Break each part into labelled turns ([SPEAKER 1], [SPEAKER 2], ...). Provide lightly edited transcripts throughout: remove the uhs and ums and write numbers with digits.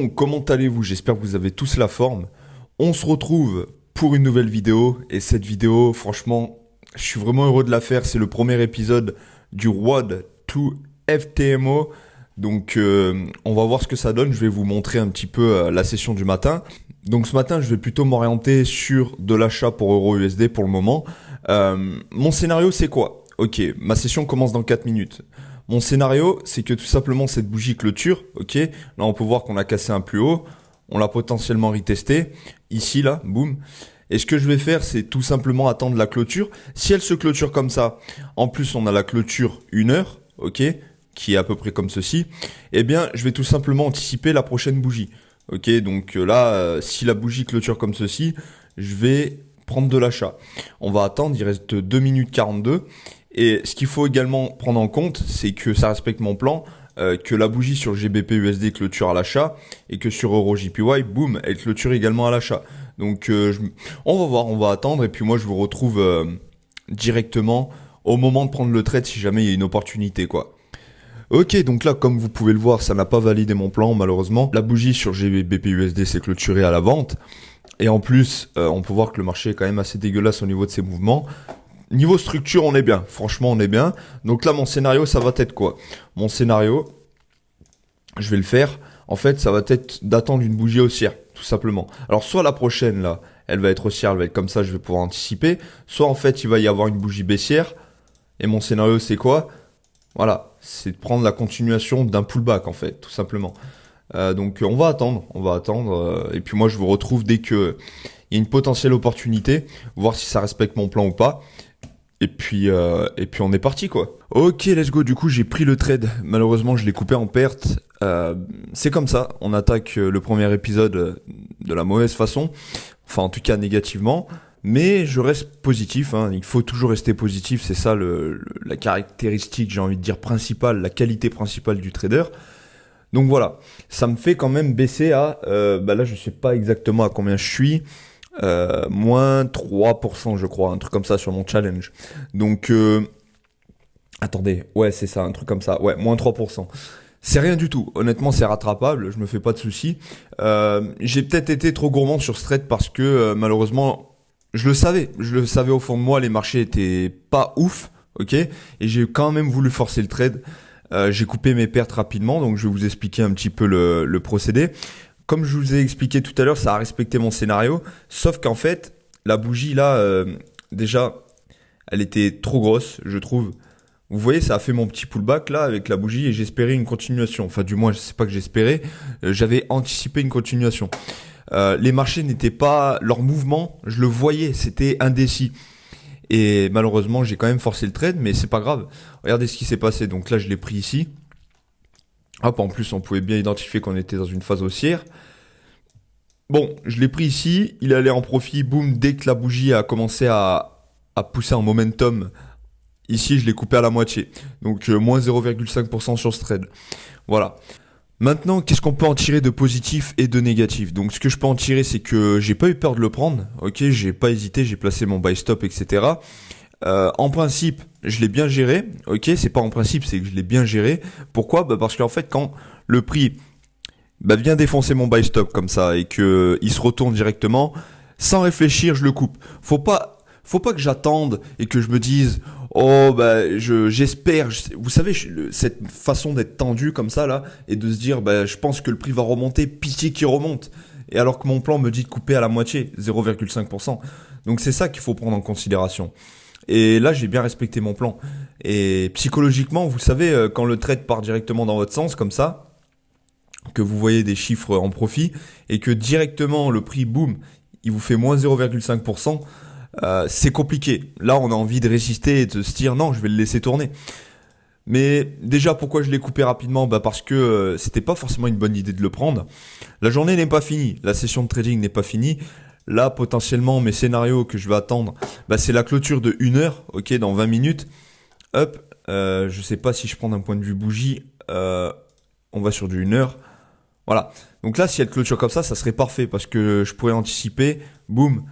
[SPEAKER 1] Bon, comment allez-vous? J'espère que vous avez tous la forme. On se retrouve pour une nouvelle vidéo. Et cette vidéo, franchement, je suis vraiment heureux de la faire. C'est le premier épisode du Road to FTMO. Donc, on va voir ce que ça donne. Je vais vous montrer un petit peu la session du matin. Donc, ce matin, je vais plutôt m'orienter sur de l'achat pour EURUSD pour le moment. Mon scénario, c'est quoi? Ok, ma session commence dans 4 minutes. Mon scénario, c'est que tout simplement cette bougie clôture, ok, là on peut voir qu'on a cassé un plus haut, on l'a potentiellement retesté, ici là, boum. Et ce que je vais faire, c'est tout simplement attendre la clôture. Si elle se clôture comme ça, en plus on a la clôture 1 heure, ok, qui est à peu près comme ceci, eh bien je vais tout simplement anticiper la prochaine bougie. Ok, donc là, si la bougie clôture comme ceci, je vais prendre de l'achat. On va attendre, il reste 2 minutes 42. Et ce qu'il faut également prendre en compte, c'est que ça respecte mon plan, que la bougie sur GBP USD clôture à l'achat et que sur EuroJPY, boum, elle clôture également à l'achat. Donc on va voir, on va attendre et puis moi je vous retrouve directement au moment de prendre le trade si jamais il y a une opportunité quoi. Ok, donc là comme vous pouvez le voir, ça n'a pas validé mon plan malheureusement. La bougie sur GBP USD s'est clôturée à la vente. Et en plus, on peut voir que le marché est quand même assez dégueulasse au niveau de ses mouvements. Niveau structure, on est bien. Franchement, on est bien. Donc là, mon scénario, ça va être quoi? Mon scénario, je vais le faire. En fait, ça va être d'attendre une bougie haussière, tout simplement. Alors, soit la prochaine, là, elle va être haussière, elle va être comme ça, je vais pouvoir anticiper. Soit, en fait, il va y avoir une bougie baissière. Et mon scénario, c'est quoi? Voilà, c'est de prendre la continuation d'un pullback, en fait, tout simplement. Donc, on va attendre. Et puis moi, je vous retrouve dès que il y a une potentielle opportunité, voir si ça respecte mon plan ou pas. Et puis on est parti quoi. Ok, let's go. Du coup, j'ai pris le trade. Malheureusement, je l'ai coupé en perte. C'est comme ça. On attaque le premier épisode de la mauvaise façon. Enfin, en tout cas, négativement. Mais je reste positif. Hein. Il faut toujours rester positif. C'est ça la caractéristique, j'ai envie de dire, principale, la qualité principale du trader. Donc voilà. Ça me fait quand même baisser à... là, je sais pas exactement à combien je suis. Moins 3% je crois, un truc comme ça sur mon challenge. Donc attendez, ouais c'est ça, un truc comme ça, ouais, moins 3%. C'est rien du tout, honnêtement c'est rattrapable, je me fais pas de soucis. J'ai peut-être été trop gourmand sur ce trade parce que malheureusement, je le savais au fond de moi, les marchés étaient pas ouf, ok, et j'ai quand même voulu forcer le trade. J'ai coupé mes pertes rapidement, donc je vais vous expliquer un petit peu le procédé. Comme je vous ai expliqué tout à l'heure, ça a respecté mon scénario, sauf qu'en fait, la bougie là, déjà, elle était trop grosse, je trouve. Vous voyez, ça a fait mon petit pullback là avec la bougie et j'espérais une continuation. Enfin, du moins, je sais pas que j'espérais, j'avais anticipé une continuation. Les marchés n'étaient pas, leur mouvement, je le voyais, c'était indécis. Et malheureusement, j'ai quand même forcé le trade, mais c'est pas grave. Regardez ce qui s'est passé. Donc là, je l'ai pris ici. Hop, en plus, on pouvait bien identifier qu'on était dans une phase haussière. Bon, je l'ai pris ici, il allait en profit, boum, dès que la bougie a commencé à pousser en momentum, ici, je l'ai coupé à la moitié. Donc, moins 0,5% sur ce trade. Voilà. Maintenant, qu'est-ce qu'on peut en tirer de positif et de négatif? Donc, ce que je peux en tirer, c'est que j'ai pas eu peur de le prendre. Ok, j'ai pas hésité, j'ai placé mon buy stop, etc. En principe, je l'ai bien géré. Ok, c'est pas en principe, c'est que je l'ai bien géré. Pourquoi? Parce qu'en fait, quand le prix vient défoncer mon buy stop comme ça et que il se retourne directement, sans réfléchir, je le coupe. Faut pas que j'attende et que je me dise oh j'espère. Vous savez cette façon d'être tendu comme ça là et de se dire je pense que le prix va remonter, pitié qu'il remonte. Et alors que mon plan me dit de couper à la moitié, 0,5%. Donc c'est ça qu'il faut prendre en considération. Et là, j'ai bien respecté mon plan. Et psychologiquement, vous savez, quand le trade part directement dans votre sens, comme ça, que vous voyez des chiffres en profit, et que directement le prix, boum, il vous fait moins 0,5%, c'est compliqué. Là, on a envie de résister et de se dire, non, je vais le laisser tourner. Mais déjà, pourquoi je l'ai coupé rapidement? Parce que c'était pas forcément une bonne idée de le prendre. La journée n'est pas finie, la session de trading n'est pas finie. Là, potentiellement, mes scénarios que je vais attendre, c'est la clôture de 1 heure, ok, dans 20 minutes. Hop, je sais pas si je prends d'un point de vue bougie, on va sur du 1 heure. Voilà. Donc là, si elle clôture comme ça serait parfait parce que je pourrais anticiper, boum,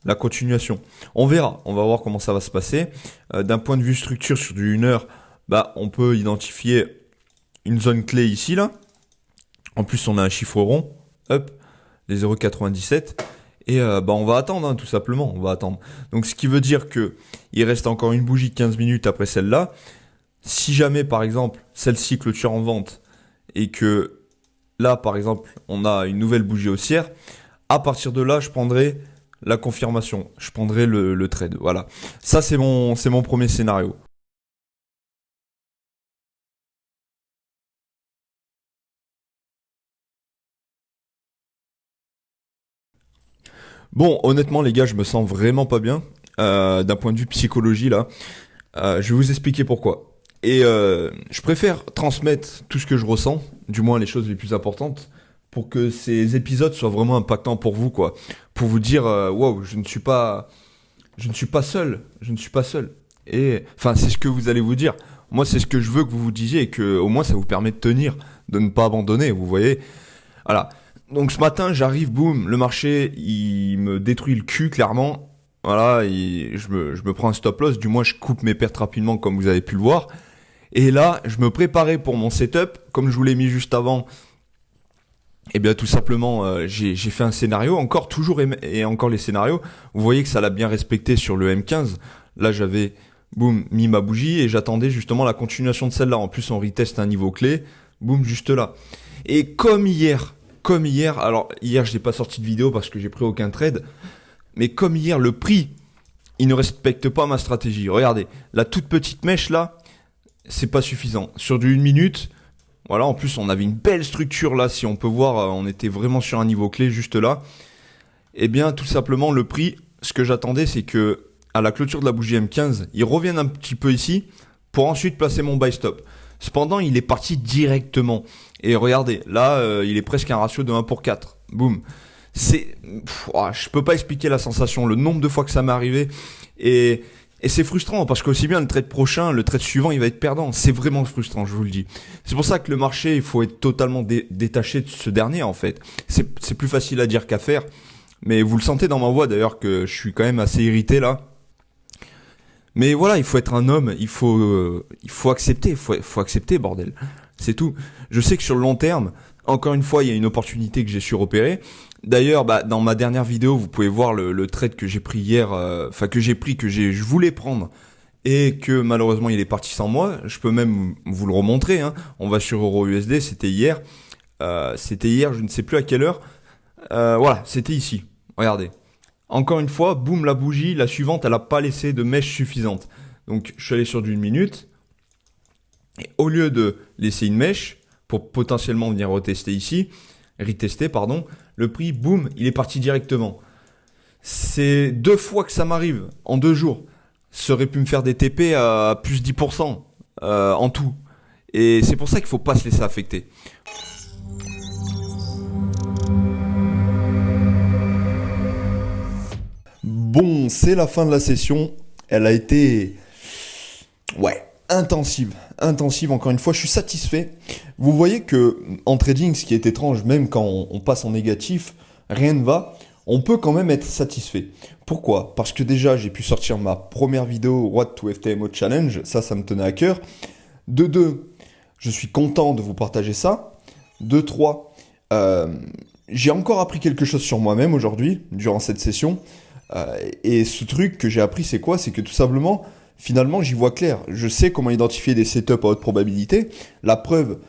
[SPEAKER 1] la continuation. On verra, on va voir comment ça va se passer. D'un point de vue structure sur du 1 heure, on peut identifier une zone clé ici, là. En plus, on a un chiffre rond. up, les 0,97. Et on va attendre, hein, tout simplement, on va attendre. Donc ce qui veut dire que il reste encore une bougie de 15 minutes après celle-là. Si jamais, par exemple, celle-ci clôture en vente et que là, par exemple, on a une nouvelle bougie haussière, à partir de là, je prendrai la confirmation, je prendrai le trade. Voilà, ça c'est mon premier scénario. Bon, honnêtement, les gars, je me sens vraiment pas bien d'un point de vue psychologie là. Je vais vous expliquer pourquoi. Et je préfère transmettre tout ce que je ressens, du moins les choses les plus importantes, pour que ces épisodes soient vraiment impactants pour vous, quoi. Pour vous dire, wow, je ne suis pas seul, je ne suis pas seul. Et enfin, c'est ce que vous allez vous dire. Moi, c'est ce que je veux que vous vous disiez et que au moins ça vous permet de tenir, de ne pas abandonner. Vous voyez. Voilà. Donc ce matin, j'arrive, boum, le marché, il me détruit le cul, clairement. Voilà, je me prends un stop loss, du moins je coupe mes pertes rapidement comme vous avez pu le voir. Et là, je me préparais pour mon setup, comme je vous l'ai mis juste avant. Eh bien tout simplement, j'ai fait un scénario, encore toujours et encore les scénarios. Vous voyez que ça l'a bien respecté sur le M15. Là j'avais, boum, mis ma bougie et j'attendais justement la continuation de celle-là. En plus on reteste un niveau clé, boum, juste là. Et comme hier, alors hier je n'ai pas sorti de vidéo parce que j'ai pris aucun trade, mais comme hier le prix, il ne respecte pas ma stratégie. Regardez, la toute petite mèche là, c'est pas suffisant. Sur du 1 minute, voilà, en plus on avait une belle structure là, si on peut voir, on était vraiment sur un niveau clé juste là. Eh bien tout simplement le prix, ce que j'attendais c'est que à la clôture de la bougie M15, il revienne un petit peu ici pour ensuite placer mon buy stop. Cependant il est parti directement. Et regardez, là il est presque un ratio de 1/4. Boum. Je peux pas expliquer la sensation, le nombre de fois que ça m'est arrivé. Et c'est frustrant parce qu'aussi bien le trade prochain, le trade suivant, il va être perdant. C'est vraiment frustrant, je vous le dis. C'est pour ça que le marché, il faut être totalement détaché de ce dernier en fait. C'est plus facile à dire qu'à faire. Mais vous le sentez dans ma voix d'ailleurs que je suis quand même assez irrité là. Mais voilà, il faut être un homme, il faut accepter, faut accepter, bordel. C'est tout. Je sais que sur le long terme, encore une fois, il y a une opportunité que j'ai su repérer. D'ailleurs, dans ma dernière vidéo, vous pouvez voir le trade que j'ai pris hier, je voulais prendre et que malheureusement il est parti sans moi. Je peux même vous le remontrer, hein. On va sur EURUSD, c'était hier. Je ne sais plus à quelle heure. Voilà, c'était ici. Regardez. Encore une fois, boum, la bougie, la suivante, elle n'a pas laissé de mèche suffisante. Donc, je suis allé sur du 1 minute. Et au lieu de laisser une mèche, pour potentiellement venir retester, pardon, le prix, boum, il est parti directement. C'est 2 fois que ça m'arrive en 2 jours. Ça aurait pu me faire des TP à plus 10% en tout. Et c'est pour ça qu'il faut pas se laisser affecter. Bon, c'est la fin de la session. Elle a été... Ouais, intensive. Intensive, encore une fois, je suis satisfait. Vous voyez que en trading, ce qui est étrange, même quand on passe en négatif, rien ne va, on peut quand même être satisfait. Pourquoi? Parce que déjà, j'ai pu sortir ma première vidéo What to FTMO Challenge, ça me tenait à cœur. De deux, je suis content de vous partager ça. De trois, j'ai encore appris quelque chose sur moi-même aujourd'hui, durant cette session. Et ce truc que j'ai appris, c'est quoi? C'est que tout simplement, finalement, j'y vois clair. Je sais comment identifier des setups à haute probabilité. La preuve,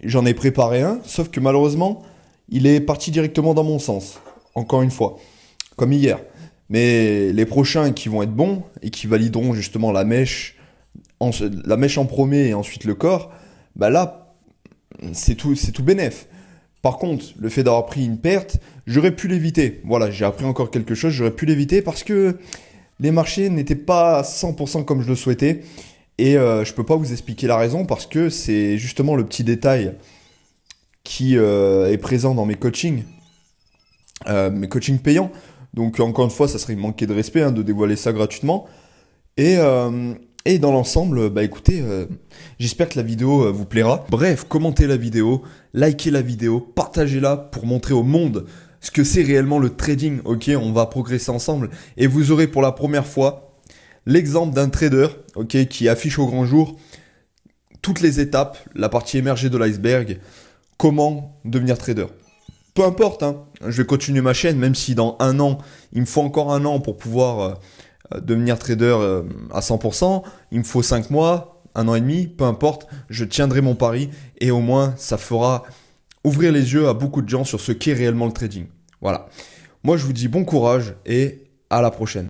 [SPEAKER 1] j'en ai préparé un, sauf que malheureusement, il est parti directement dans mon sens. Encore une fois, comme hier. Mais les prochains qui vont être bons et qui valideront justement la mèche en premier et ensuite le corps, bah là, c'est tout bénef. Par contre, le fait d'avoir pris une perte, j'aurais pu l'éviter. Voilà, j'ai appris encore quelque chose, j'aurais pu l'éviter parce que les marchés n'étaient pas à 100% comme je le souhaitais. Et je peux pas vous expliquer la raison parce que c'est justement le petit détail qui est présent dans mes coachings payants. Donc encore une fois, ça serait manquer de respect de dévoiler ça gratuitement. Et dans l'ensemble, écoutez, j'espère que la vidéo vous plaira. Bref, commentez la vidéo, likez la vidéo, partagez-la pour montrer au monde ce que c'est réellement le trading. Ok, on va progresser ensemble. Et vous aurez pour la première fois l'exemple d'un trader, ok, qui affiche au grand jour toutes les étapes, la partie émergée de l'iceberg, comment devenir trader. peu importe, hein, je vais continuer ma chaîne, même si dans un an, il me faut encore un an pour pouvoir devenir trader à 100%, il me faut 5 mois, un an et demi, peu importe, je tiendrai mon pari et au moins ça fera ouvrir les yeux à beaucoup de gens sur ce qu'est réellement le trading. Voilà. Moi je vous dis bon courage et à la prochaine.